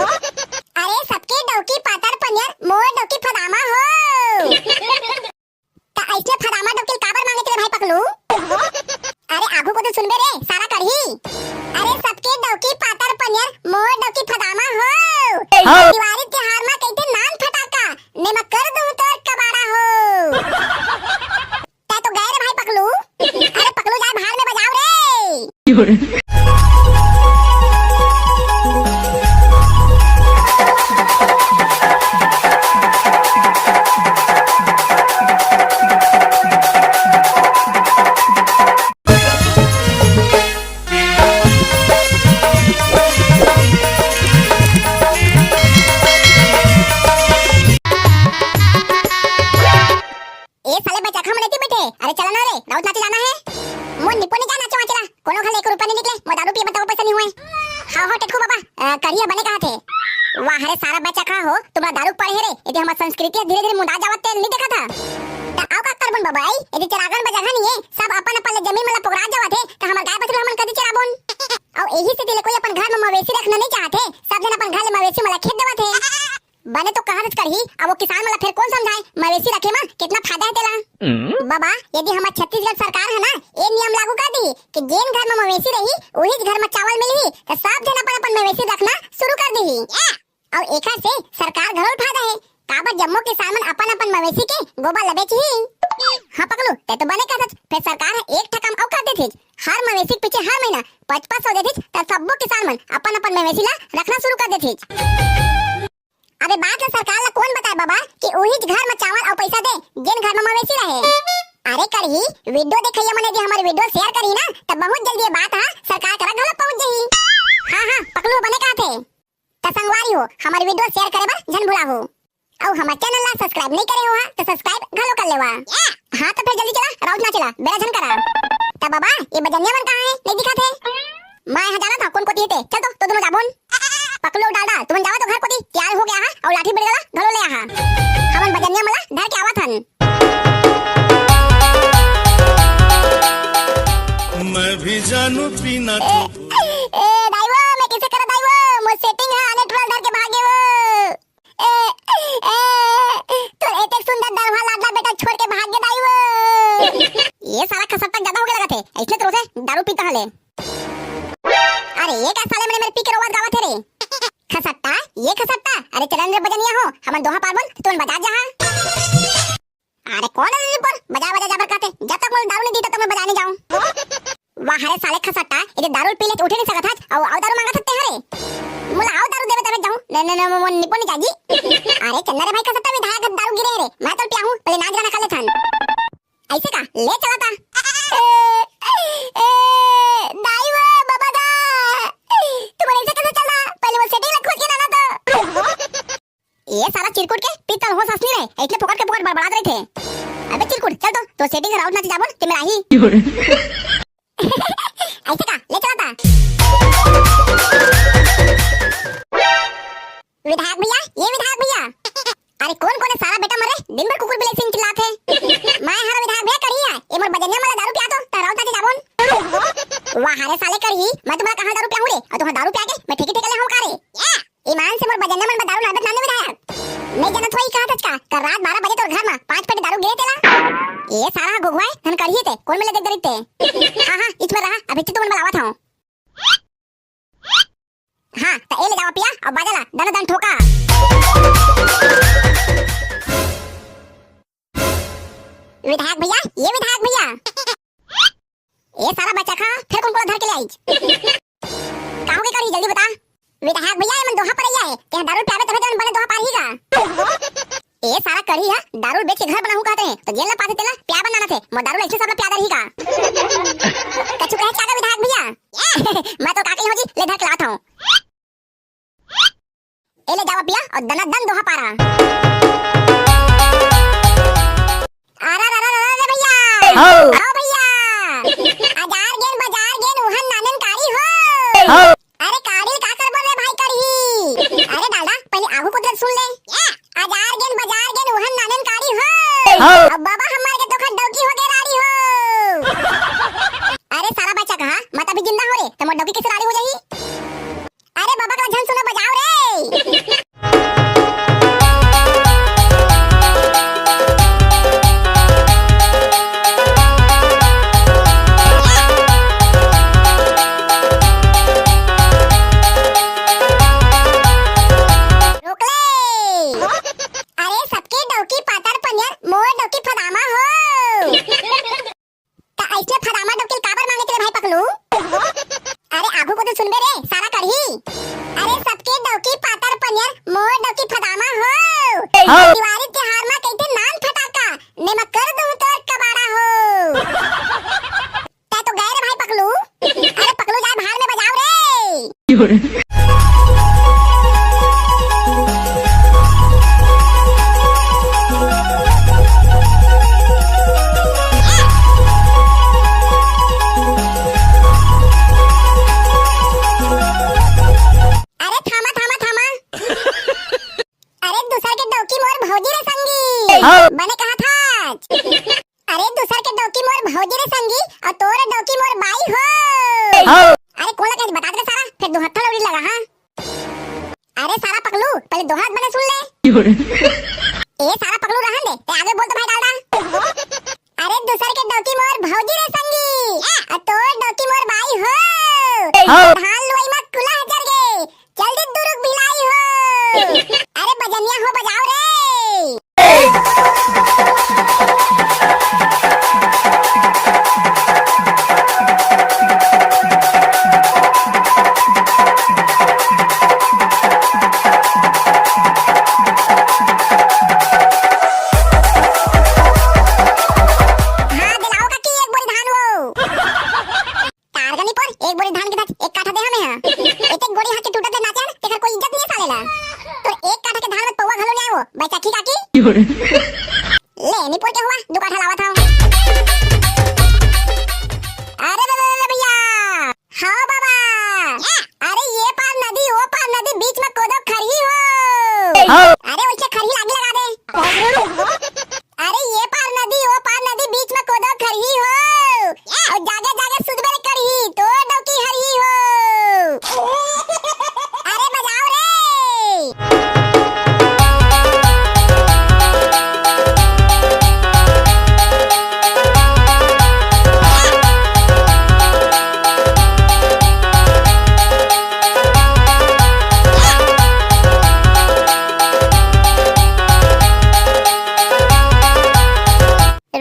अरे सबके डौकी पातर पनियर मोर डौकी फदामा हो। ता ऐसे फदामा डौकी काबर मांगे तेरे भाई पकलू? अरे आगू को तो सुनबे रे सारा करही। अरे सबके डौकी पातर पनियर मोर डौकी फदामा हो। दिवाली त्योहार में कहते नान फटाका ने मैं कर दूं तोर कबाड़ा हो। ता तो गए रे भाई पकलू। अरे पकलू जाए बाहर में बजाओ रे। अरे चला ना रे राउत नाचे जाना है। मोन निपो नहीं जाना चला कोनो खाले 1 रुपया नहीं निकले मो दारू पिए बताओ पैसा नहीं हुए। हां हो टेटकू बाबा करिया बने कहा थे। वाह रे सारा बच्चा खा हो तुम्हारा दारू पड़े रे यदि हमार संस्कृति धीरे-धीरे मुंडा जावत ते नहीं देखा था। ता आओ का करबन बाबा आई यदि चरागन बजगा नहीं है सब अपन अपन जमीन वाला पोगरा जावत है त हमर गाय बछरू हमन कदी चराबोन। और एही से दिले कोई अपन घर में मवेशी रखना नहीं चाहते सब जन अपन घर में मवेशी मला खेत देवत है। बने तो कहां करही अब वो किसान वाला फिर कौन समझाए मवेशी रखे में कितना फायदा है तेला। बाबा यदि हमार छत्तीसगढ़ सरकार है ना ये नियम लागू कर दी कि जेन घर में मवेशी रही वही घर में चावल मिलही तो सब जन अपन अपन मवेशी रखना शुरू कर देही। और एका से सरकार घरों फायदा है काबर जम्मो किसान अपन अपन मवेशी के गोबर लबेची। हां पकलू ते तो बने कहत फिर सरकार एक ठकम औ कर देथी हर मवेशी पीछे हर महीना 500 देथी त सबो किसान मन अपन अपन मवेशी ला रखना शुरू कर देथी। अबे बात है सरकार ला कौन बताए बाबा कि वही घर में चावल और पैसा दे जिन घर में मवेशी रहे। अरे करही वीडियो देखैया मने जे हमारे वीडियो शेयर करी ना तब बहुत जल्दी ये बात है सरकार करा घर पहुंच जही। हां पकलू बने का थे त संगवारी हो हमारे वीडियो शेयर करे बा जन भुला हो और हमारे चैनल ला सब्सक्राइब नहीं करे हो तो सब्सक्राइब घलो कर लेवा। हां तो फिर जल्दी चला राउत ना चला बेरा जन करा। त बाबा ये बजनिया मन कहां है नहीं दिखा थे मैं यहां जाना था कौन को थे चल तो दोनों जाबोन पकलो डालदा तुम जावा तो घर को दी तैयार हो गया हां और लाठी बिड़ गला घरो ले आहा हमन बजनिया मला धर के आवत हन। मैं भी जानू पीना ए दाईवा मैं कैसे करे दाईवा मो सेटिंग है आने टोल धर के भागे वो तो एक सुंदर दरवा लाडला बेटा छोड़ के भाग गया दाईवा। ये सारा खसट्टा ज्यादा हो गया लगा थे इसलिए तो रोज दारू पीता हले। अरे ये क्या साले मेरे पी के आवाज गावत है रे खसट्टा ये खसट्टा। अरे चलन रे बजनिया हो हमन दोहा पारबन तुम बजा जा। अरे कौन है रे पर बजा जाबर कहते जब तक मैं दारू नहीं दी तब तक मैं बजाने जाऊं। वाह रे साले खसट्टा ये दारू पी ले उठे नहीं सकत था और दारू मांगा सकते हरे मुला आओ दारू देवे तब जाऊं न मन निपो नहीं जाजी। अरे चन्ना रे भाई खसट्टा विधायक दारू गिरे रे मैं तो पिया हूं पहले नाच गाना कर ले थन ऐसे का ले चला था। दाईवा बाबा दा तुम्हारे ऐसे कैसे चल रहा पहले वो सेटिंग रखो के ना तो ये सारा चिरकुट के पीतल हो ससनी रे इतने फोकट के फोकट बड़बड़ा रहे थे। अबे चिरकुट चल तो सेटिंग राउंड ना जाबो ते मेरा ही ऐसे का ले चला था। विधायक भैया ये विधायक भैया अरे कौन है सारा बेटा मरे दिन भर कुकुर बिलाई सिंह चिल्लाते मैं हर विधायक भैया करिया ए मोर बजनिया मला दारू पिया तो राउत ना जाबोन। वाह रे साले करही मैं तुम्हारा कहां दारू पियाऊं रे और तुम दारू पिया के मैं ठेके ठेके ले हूं का रे ईमान से मोर बजनिया मन दारू नादत नाने विधायक नहीं जानत होई कहा तक का कर रात 12 बजे तोर घर में 5 पेट दारू गिरे तेला ये सारा गुगवाए धन करही थे कौन में ले देख दरिते। हां इसमें रहा अभी तो मन बुलावा था। हां तो ए ले जावा पिया और बाजला दन दन ठोका। विधायक भैया ये विधायक भैया ये सारा बच्चा खा फिर कौन को धर के ले आई काहो के करी जल्दी बता। विधायक भैया मन दोहा पर आया है ते दारू पियावे तबे जन बने दोहा पार हीगा। ये सारा करी है दारू बेच के घर बनाहू कहते हैं तो जेल ना पाते तेला प्या बनाना थे मो दारू ऐसे सब प्या दर हीगा कछु कहे चागा विधायक भैया मैं तो काकी हो जी ले धर के लाता हूं ए ले जावा पिया और दना दन दोहा पारा। अरे भैया आओ भैया बाजार गेन उहन नानन कारी हो। अरे कारी का करबो रे भाई करही अरे दादा पहले आगू कुदरत सुन ले बाजार गेन उहन नानन कारी हो अब बाबा हमारे के तो खड्डौकी हो गए राड़ी हो। अरे सारा बच्चा कहा मत अभी जिंदा हो रे तो मोर डौकी कैसे राड़ी हो जाही। अरे बाबा का झन सुनो बजाओ रे दिवाली त्योहार में कहते नान फटाका ने मैं कर दूं तोर कबाड़ा हो। तै तो गए रे भाई पकलू। अरे पकलू जाए बाहर में बजाओ रे। अरे थामा थामा थामा। अरे दूसर के डोकी मोर भौजी रे संगी बने कहा था। अरे दूसर के डोकी मोर भौजी रे संगी और तोर डोकी मोर बाई हो। अरे कौन लगा बता दे सारा फिर दो हाथ लौड़ी लगा। हां अरे सारा पकलू पहले दो हाथ बने सुन ले। ए सारा पकलू रहन दे ते आगे बोल तो भाई डालडा। अरे दूसर के डोकी मोर भौजी रे संगी और तोर डोकी मोर बाई हो। धान लोई में कुला जर गे जल्दी दुरुक भिलाई हो। अरे बजनिया हो बजाओ रे। हाँ दिलाओ का की एक बोरी धान वो। तारगनी पर एक बोरी धान के साथ एक काठा दे हमें। हां एक गोरी हाथ के टूटत ले नाचन तेकर कोई इज्जत नहीं सालेला। तो एक काठा के धान में पौवा घलो ले आओ बैचा की काकी। ले नी पोर के हुआ दो काठा लावा था। अरे भैया हाँ बाबा। अरे ये पार नदी वो पार नदी बीच में कोदो खरही हो। अरे उससे खरही लागी लगा दे। अरे ये पार नदी वो पार नदी बीच में कोदो खरही हो और जागे जागे सुधबे करही तो डोकी हरही हो। अरे बजाओ रे।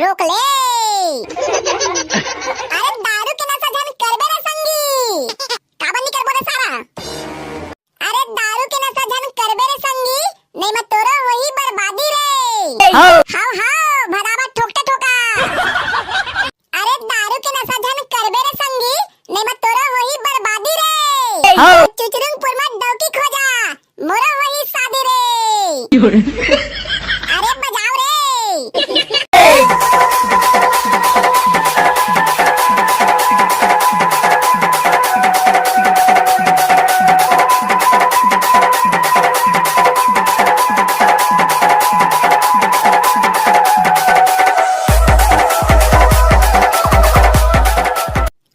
रोक ले। अरे दारू के नशा जन करबे रे संगी काबन नहीं करबो रे सारा। अरे दारू के नशा जन करबे रे संगी नहीं मैं तोरा वही बर्बादी रे। हां हां भरावा ठोकते ठोका। अरे दारू के नशा जन करबे रे संगी नहीं मैं तोरा वही बर्बादी रे। चुचुरंगपुर में डौकी खोजा मोरा वही शादी रे। अरे बजाओ रे।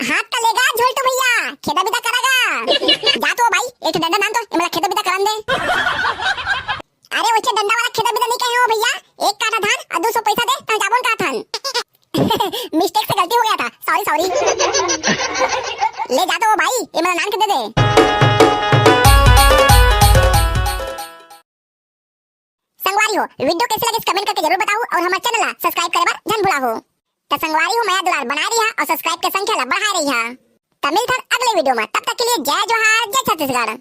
हाथ तलेगा झोलटू भैया खेदा बिदा करागा। जा तो भाई एक डंडा नान तो इमला खेदा बिदा करान दे। अरे ओचे डंडा वाला खेदा बिदा नहीं कहे हो भैया एक काठा धान और 200 पैसा दे ता जाबोन का थान। मिस्टेक से गलती हो गया था सॉरी सॉरी। ले जा तो भाई इमला नान के दे दे। संगवारी हो वीडियो कैसे लगे कमेंट करके जरूर बताओ और हमारे चैनल ला सब्सक्राइब करे बार जन भुला हो। त संगवारी हो मैं दुलार बना रही है और सब्सक्राइब के संख्या ला बढ़ा रही है। तमिल थर अगले वीडियो में तब तक के लिए जय जोहार जय छत्तीसगढ़।